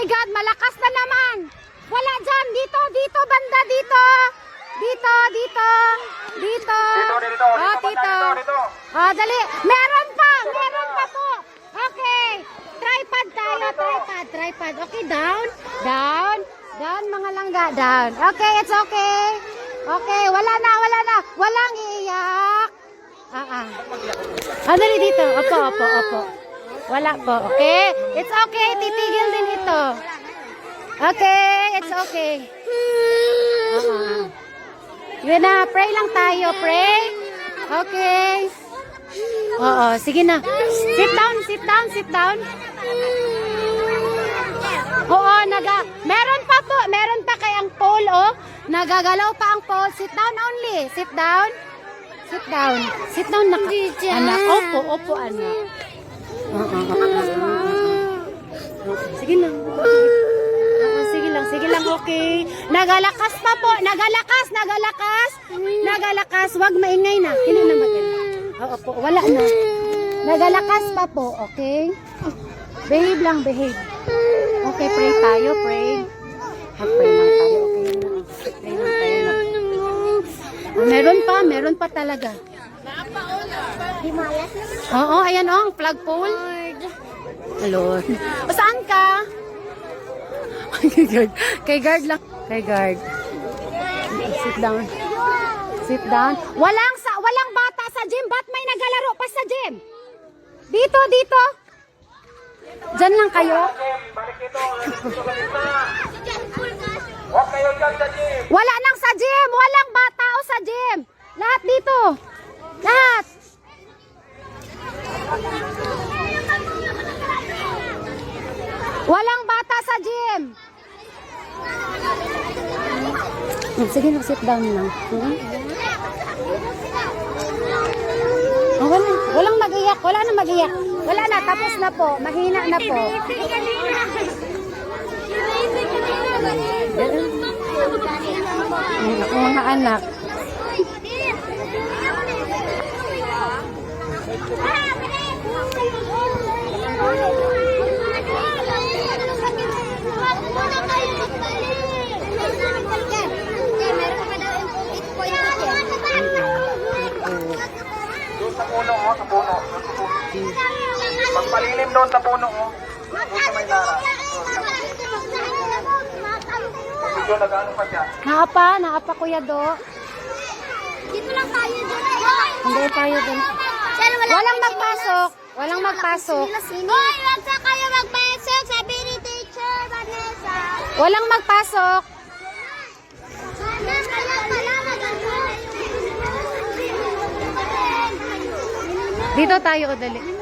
my God, malakas na naman. Wala dyan, dito, dito, banda, dito. Dito, dito. Dito. Dito. Oh, dito. Oh, dali. Meron pa po. Okay. Tripod tayo, tripod. Okay, down. Down, mga langga, down. Okay, it's okay. Okay, wala na. Walang iiyak. Dali dito. Opo. Wala po, okay? It's okay, titigil din ito. Okay, it's okay. Yun na, pray lang tayo, pray. Okay. Oo, sige na. Sit down. Oo, meron pa kay ang pole, oh. Nagagalaw pa ang pole. Sit down only. Sit down, anak. Opo, anak. Sige lang. Sige lang, okay. Nagalakas pa po. Nagalakas. Wag maingay na. Hindi na maganda. Oo po, wala na. Nagalakas pa po, okay? Behave lang. Okay, pray tayo, pray. Pray lang tayo, okay? Pray lang tayo. Meron pa talaga. Oo, ayan o, flag pole. Lord. Saan ka? Kay guard lang. Sit down. Walang bata sa gym. Ba't may nagalaro pa sa gym? Dito. Diyan lang kayo. Balik dito. Huwag kayo dyan sa gym. Wala nang sa gym. Walang bata o sa gym. Lahat dito. Lahat. Walang bata sa gym. Sige na, sit down lang. Walang mag-iyak. Wala na, tapos na po. Mahina na po. Ako mga anak. Sa puno. Pagpalilim doon sa puno, Doon sa may lara. Medyo nag-ano pa siya. Naapa Kuya Do. Dito lang tayo doon. Hindi tayo dun. Walang magpasok. Hoy, wag sa kayo magpasok. Sabi ni teacher, Vanessa. Walang magpasok. Dito tayo, dali.